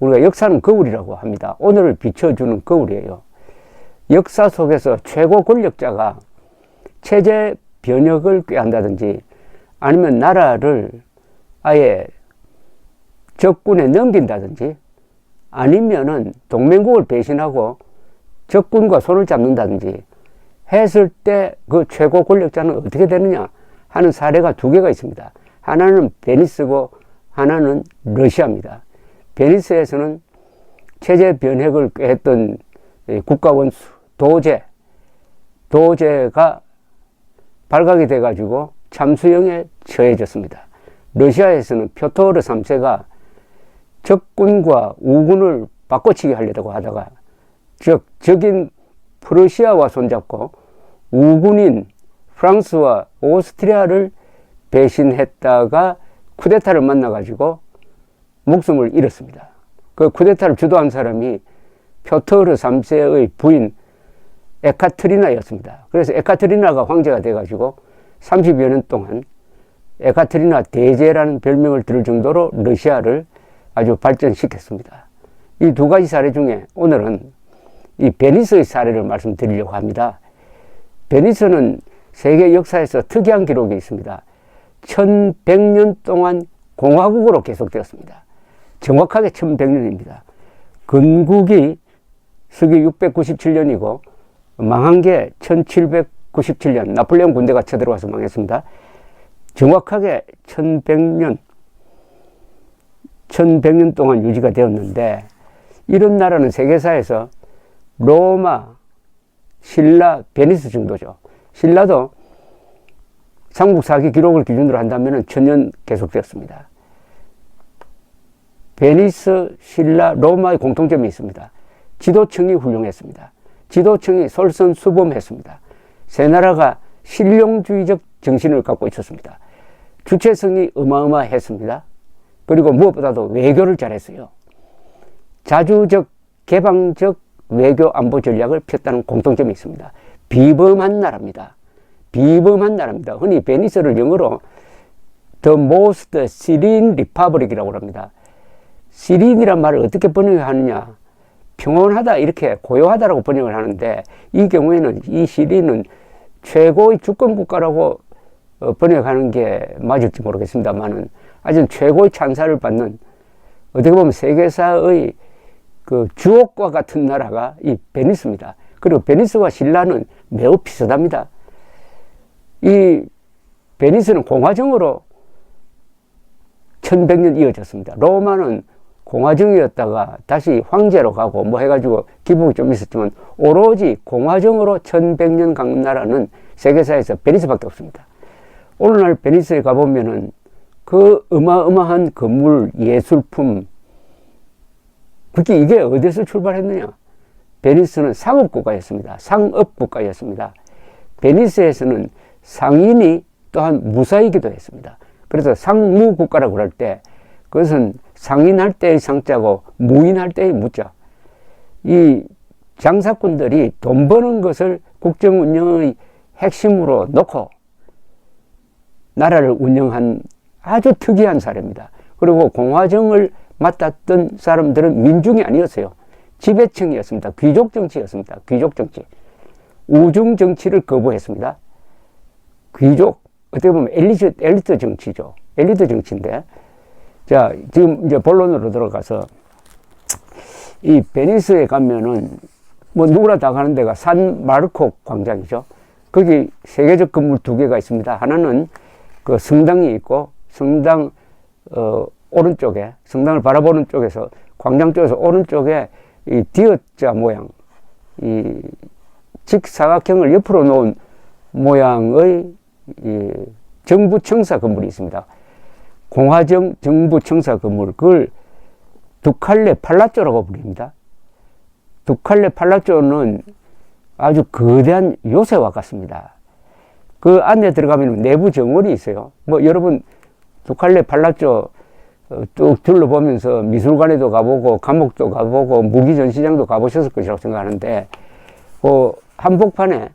우리가 역사는 거울이라고 합니다. 오늘을 비춰주는 거울이에요. 역사 속에서 최고 권력자가 체제 변혁을 꾀한다든지 아니면 나라를 아예 적군에 넘긴다든지 아니면은 동맹국을 배신하고 적군과 손을 잡는다든지 했을 때 그 최고 권력자는 어떻게 되느냐 하는 사례가 두 개가 있습니다. 하나는 베니스고 하나는 러시아입니다. 베니스에서는 체제 변혁을 꾀했던 국가 원수 도제가 발각이 돼가지고 참수형에 처해졌습니다. 러시아에서는 표토르 3세가 적군과 우군을 바꿔치기 하려고 하다가 적인 프러시아와 손잡고 우군인 프랑스와 오스트리아를 배신했다가 쿠데타를 만나가지고 목숨을 잃었습니다. 그 쿠데타를 주도한 사람이 표토르 3세의 부인 에카테리나였습니다. 그래서 에카테리나가 황제가 돼가지고 30여 년 동안 에카테리나 대제라는 별명을 들을 정도로 러시아를 아주 발전시켰습니다. 이 두 가지 사례 중에 오늘은 이 베니스의 사례를 말씀드리려고 합니다. 베니스는 세계 역사에서 특이한 기록이 있습니다. 1100년 동안 공화국으로 계속되었습니다. 정확하게 1100년입니다. 건국이 서기 697년이고 망한 게 1797년 나폴레옹 군대가 쳐들어와서 망했습니다. 정확하게 1100년 동안 유지가 되었는데 이런 나라는 세계사에서 로마, 신라, 베니스 정도죠. 신라도 삼국사기 기록을 기준으로 한다면 1000년 계속되었습니다. 베니스, 신라, 로마의 공통점이 있습니다. 지도층이 훌륭했습니다. 지도층이 솔선수범했습니다. 세 나라가 실용주의적 정신을 갖고 있었습니다. 주체성이 어마어마했습니다. 그리고 무엇보다도 외교를 잘했어요. 자주적, 개방적 외교 안보 전략을 폈다는 공통점이 있습니다. 비범한 나라입니다. 비범한 나라입니다. 흔히 베니스를 영어로 The Most Serene Republic이라고 합니다. 시린이란 말을 어떻게 번역하느냐, 평온하다 이렇게 고요하다라고 번역을 하는데 이 경우에는 이 시린은 최고의 주권 국가라고 번역하는 게 맞을지 모르겠습니다만은 아주 최고의 찬사를 받는 어떻게 보면 세계사의 그 주옥과 같은 나라가 이 베니스입니다. 그리고 베니스와 신라는 매우 비슷합니다. 이 베니스는 공화정으로 1100년 이어졌습니다. 로마는 공화정이었다가 다시 황제로 가고 뭐 해가지고 기복이 좀 있었지만 오로지 공화정으로 1100년 간 나라는 세계사에서 베니스밖에 없습니다. 오늘날 베니스에 가보면은 그 어마어마한 건물, 예술품, 그게 이게 어디서 출발했느냐? 베니스는 상업국가였습니다. 상업국가였습니다. 베니스에서는 상인이 또한 무사이기도 했습니다. 그래서 상무국가라고 할 때 그것은 상인할 때의 상자고 무인할 때의 무자. 이 장사꾼들이 돈 버는 것을 국정 운영의 핵심으로 놓고 나라를 운영한 아주 특이한 사례입니다. 그리고 공화정을 맡았던 사람들은 민중이 아니었어요. 지배층이었습니다. 귀족 정치였습니다. 귀족 정치. 우중 정치를 거부했습니다. 귀족, 어떻게 보면 엘리트 정치죠. 엘리트 정치인데. 자, 지금 이제 본론으로 들어가서 이 베니스에 가면은 뭐 누구나 다 가는 데가 산 마르코 광장이죠. 거기 세계적 건물 두 개가 있습니다. 하나는 그 성당이 있고 성당 오른쪽에 성당을 바라보는 쪽에서 광장 쪽에서 오른쪽에 이 디귿자 모양 이 직사각형을 옆으로 놓은 모양의 이 정부 청사 건물이 있습니다. 공화정 정부 청사 건물, 그걸 두칼레 팔라쪼라고 부릅니다. 두칼레 팔라쪼는 아주 거대한 요새와 같습니다. 그 안에 들어가면 내부 정원이 있어요. 뭐 여러분 두칼레 팔라쪼 쭉 둘러보면서 미술관에도 가보고 감옥도 가보고 무기전시장도 가보셨을 것이라고 생각하는데 그 한복판에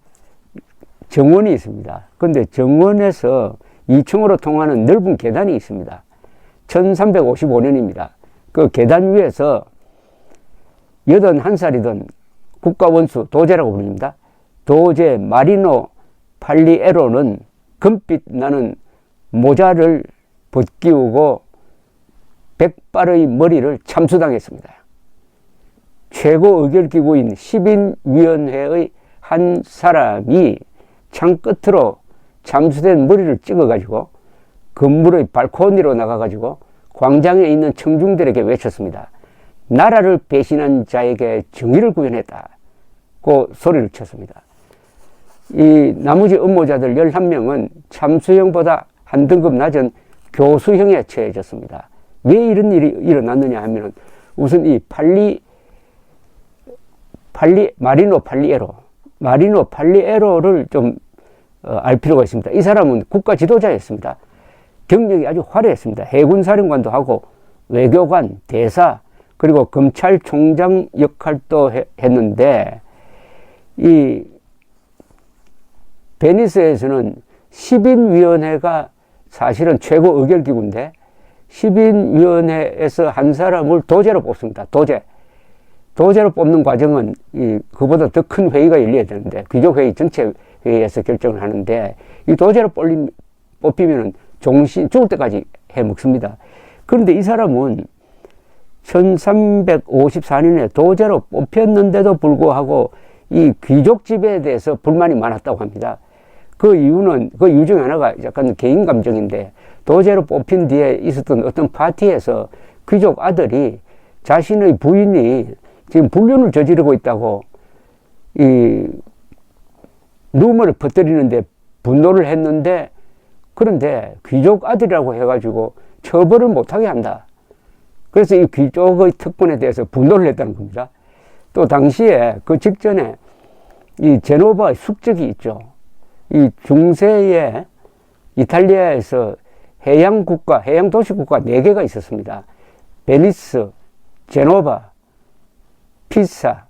정원이 있습니다. 그런데 정원에서 2층으로 통하는 넓은 계단이 있습니다. 1355년입니다. 그 계단 위에서 81살이던 국가원수 도제라고 불립니다. 도제 마리노 팔리에로는 금빛 나는 모자를 벗기우고 백발의 머리를 참수당했습니다. 최고 의결기구인 시민위원회의 한 사람이 창 끝으로 참수된 머리를 찍어가지고 건물의 발코니로 나가가지고 광장에 있는 청중들에게 외쳤습니다. 나라를 배신한 자에게 정의를 구현했다고 소리를 쳤습니다. 이 나머지 음모자들 11명은 참수형보다 한 등급 낮은 교수형에 처해졌습니다. 왜 이런 일이 일어났느냐 하면은 우선 이 마리노 팔리에로를 좀 알 필요가 있습니다. 이 사람은 국가 지도자였습니다. 경력이 아주 화려했습니다. 해군사령관도 하고 외교관, 대사, 그리고 검찰총장 역할도 했는데 이 베니스에서는 시민위원회가 사실은 최고 의결기구인데 시민위원회에서 한 사람을 도제로 뽑습니다. 도제로 뽑는 과정은 그보다 더 큰 회의가 열려야 되는데 귀족회의 전체 회의에서 결정을 하는데 이 도제로 뽑히면 죽을 때까지 해먹습니다. 그런데 이 사람은 1354년에 도제로 뽑혔는데도 불구하고 이 귀족 지배에 대해서 불만이 많았다고 합니다. 그 이유 중에 하나가 약간 개인 감정인데 도제로 뽑힌 뒤에 있었던 어떤 파티에서 귀족 아들이 자신의 부인이 지금 불륜을 저지르고 있다고 이 루머를 퍼뜨리는데 분노를 했는데 그런데 귀족 아들이라고 해가지고 처벌을 못하게 한다. 그래서 이 귀족의 특권에 대해서 분노를 했다는 겁니다. 또 당시에 그 직전에 이 제노바 숙적이 있죠. 이 중세의 이탈리아에서 해양 도시국가 4개가 있었습니다. 베니스, 제노바, 피사,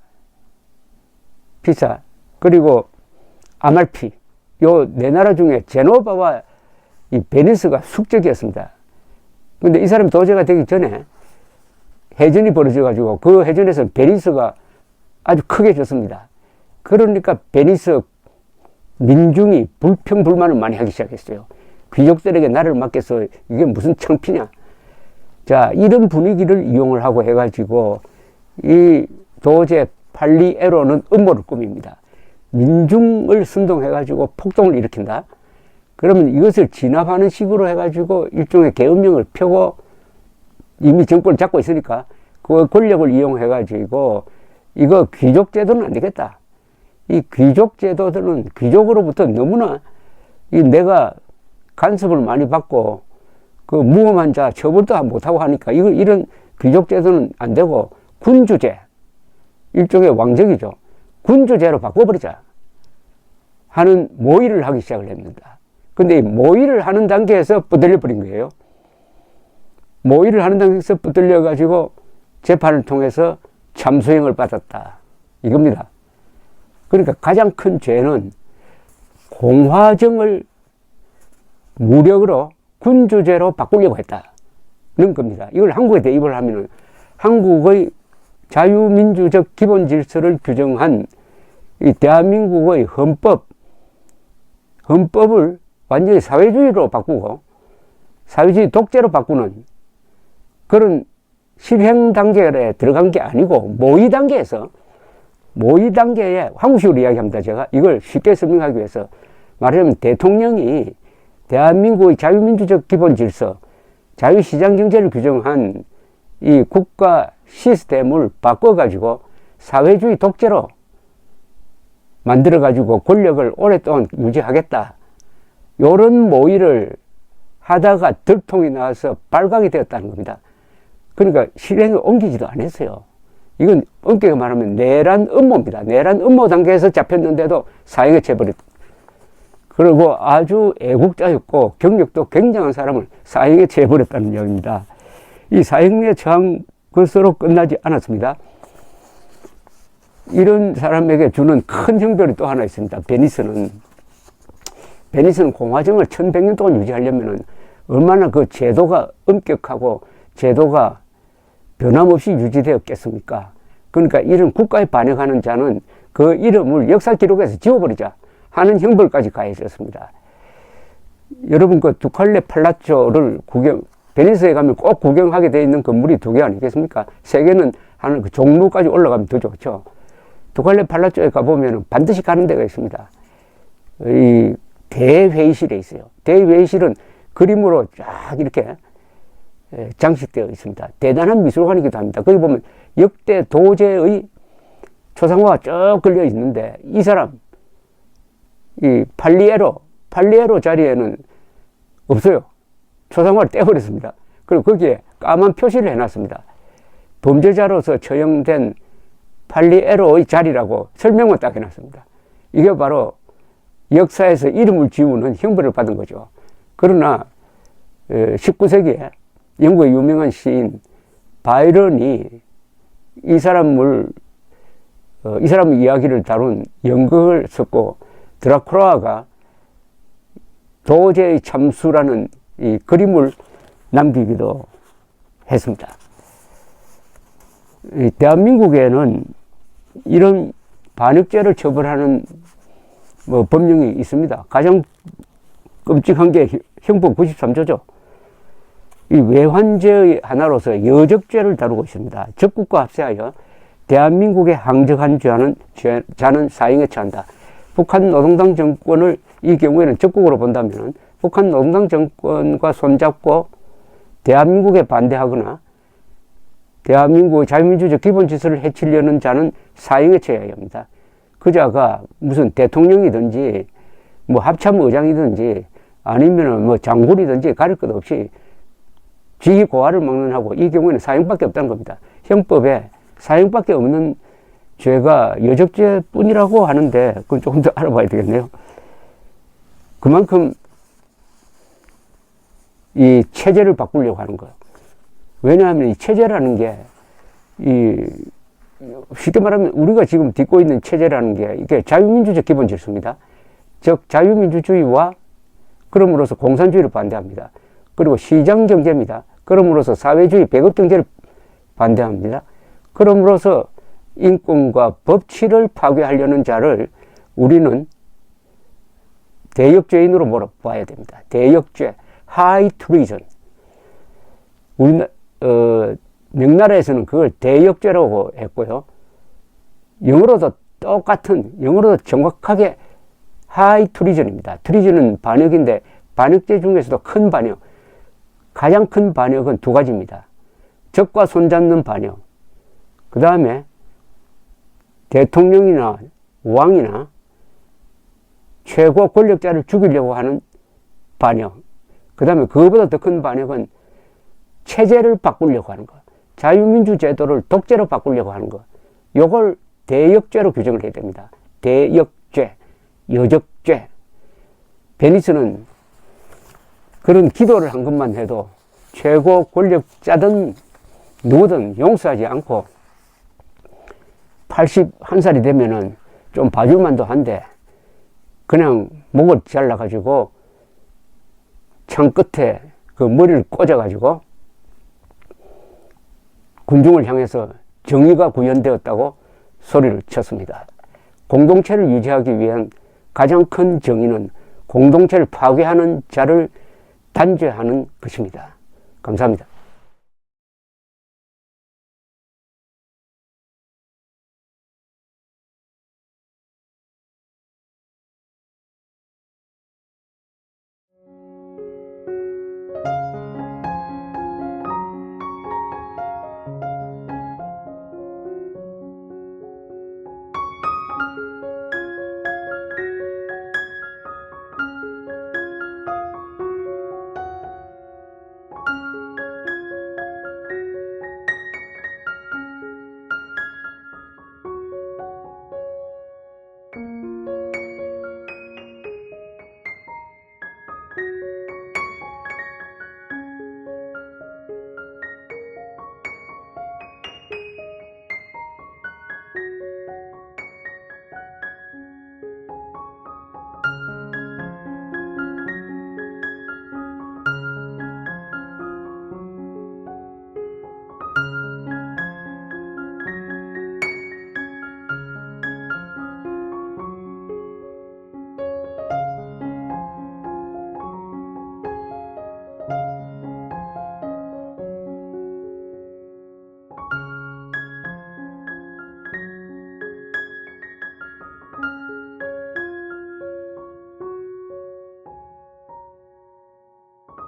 그리고 아말피. 요 4나라 중에 제노바와 이 베니스가 숙적이었습니다. 근데 이 사람이 도제가 되기 전에 해전이 벌어져가지고 그 해전에서 베니스가 아주 크게 졌습니다. 그러니까 베니스 민중이 불평불만을 많이 하기 시작했어요. 귀족들에게 나를 맡겨서 이게 무슨 창피냐. 자, 이런 분위기를 이용을 하고 해가지고 이 도제 팔리에로는 음모를 꾸밉니다. 민중을 선동해가지고 폭동을 일으킨다. 그러면 이것을 진압하는 식으로 해가지고 일종의 계엄령을 펴고 이미 정권을 잡고 있으니까 그 권력을 이용해가지고 이거 귀족 제도는 안 되겠다. 이 귀족 제도들은 귀족으로부터 너무나 내가 간섭을 많이 받고 그 무험한 자 처벌도 못하고 하니까 이런 귀족 제도는 안 되고 군주제, 일종의 왕정이죠. 군주제로 바꿔버리자 하는 모의를 하기 시작을 했습니다. 근데 이 모의를 하는 단계에서 부들려 버린 거예요. 모의를 하는 단계에서 부들려 가지고 재판을 통해서 참수형을 받았다. 이겁니다. 그러니까 가장 큰 죄는 공화정을 무력으로 군주제로 바꾸려고 했다는 겁니다. 이걸 한국에 대입을 하면은 한국의 자유민주적 기본 질서를 규정한 이 대한민국의 헌법을 완전히 사회주의로 바꾸고 사회주의 독재로 바꾸는 그런 실행 단계에 들어간 게 아니고 모의 단계에 한국식으로 이야기합니다. 제가 이걸 쉽게 설명하기 위해서 말하자면 대통령이 대한민국의 자유민주적 기본 질서, 자유시장 경제를 규정한 이 국가 시스템을 바꿔가지고 사회주의 독재로 만들어가지고 권력을 오랫동안 유지하겠다. 요런 모의를 하다가 들통이 나와서 발각이 되었다는 겁니다. 그러니까 실행에 옮기지도 않았어요. 이건 엄격히 말하면 내란 음모입니다. 내란 음모 단계에서 잡혔는데도 사형에 처해버렸다. 그리고 아주 애국자였고 경력도 굉장한 사람을 사형에 처해버렸다는 이야기입니다. 이 사형에 처한 것으로 끝나지 않았습니다. 이런 사람에게 주는 큰 형벌이 또 하나 있습니다. 베니스는 공화정을 1100년 동안 유지하려면 얼마나 그 제도가 엄격하고 제도가 변함없이 유지되었겠습니까? 그러니까 이런 국가에 반역하는 자는 그 이름을 역사 기록에서 지워버리자 하는 형벌까지 가해졌습니다. 여러분 그 두칼레 팔라초를 베니스에 가면 꼭 구경하게 되어 있는 건물이 두 개 아니겠습니까? 세 개는 하는 그 종로까지 올라가면 더 좋죠. 두칼레 팔라초에 가보면 반드시 가는 데가 있습니다. 이 대회의실에 있어요. 대회의실은 그림으로 쫙 이렇게 장식되어 있습니다. 대단한 미술관이기도 합니다. 거기 보면 역대 도제의 초상화가 쭉 걸려 있는데 이 사람, 이 팔리에로 자리에는 없어요. 초상화를 떼버렸습니다. 그리고 거기에 까만 표시를 해놨습니다. 범죄자로서 처형된 팔리에로의 자리라고 설명을 딱 해놨습니다. 이게 바로 역사에서 이름을 지우는 형벌을 받은 거죠. 그러나 19세기에 영국의 유명한 시인 바이런이 이 사람의 이야기를 다룬 연극을 썼고 드라큘라가 도제의 참수라는 이 그림을 남기기도 했습니다. 대한민국에는 이런 반역죄를 처벌하는 법령이 있습니다. 가장 끔찍한 게 형법 93조죠. 이 외환죄의 하나로서 여적죄를 다루고 있습니다. 적국과 합세하여 대한민국에 항적한 자는 사형에 처한다. 북한 노동당 정권을 이 경우에는 적국으로 본다면 북한 노동당 정권과 손잡고 대한민국에 반대하거나 대한민국의 자유민주적 기본 질서를 해치려는 자는 사형에 처해야 합니다. 그 자가 무슨 대통령이든지 뭐 합참의장이든지 아니면은 뭐 장군이든지 가릴 것 없이 지위 고하를 막론하고 이 경우에는 사형밖에 없다는 겁니다. 형법에 사형밖에 없는 죄가 여적죄뿐이라고 하는데 그건 조금 더 알아봐야 되겠네요. 그만큼 이 체제를 바꾸려고 하는 거예요. 왜냐하면 이 체제라는 게 쉽게 말하면 우리가 지금 딛고 있는 체제라는 게 이게 자유민주적 기본 질서입니다. 즉 자유민주주의와 그럼으로써 공산주의를 반대합니다. 그리고 시장경제입니다. 그럼으로써 사회주의 배급경제를 반대합니다. 그럼으로써 인권과 법치를 파괴하려는 자를 우리는 대역죄인으로 몰아봐야 됩니다. 대역죄, 하이 트리전. 명나라에서는 그걸 대역죄라고 했고요. 영어로도 정확하게 하이 트리전입니다. 트리전은 반역인데 반역죄 중에서도 큰 반역, 가장 큰 반역은 두 가지입니다. 적과 손잡는 반역, 그 다음에 대통령이나 왕이나 최고 권력자를 죽이려고 하는 반역, 그 다음에 그거보다 더 큰 반역은 체제를 바꾸려고 하는 것, 자유민주제도를 독재로 바꾸려고 하는 것, 요걸 대역죄로 규정을 해야 됩니다. 대역죄, 여적죄. 베니스는 그런 기도를 한 것만 해도 최고 권력자든 누구든 용서하지 않고 81살이 되면은 좀 봐줄만도 한데 그냥 목을 잘라가지고 창 끝에 그 머리를 꽂아가지고 군중을 향해서 정의가 구현되었다고 소리를 쳤습니다. 공동체를 유지하기 위한 가장 큰 정의는 공동체를 파괴하는 자를 단죄하는 것입니다. 감사합니다.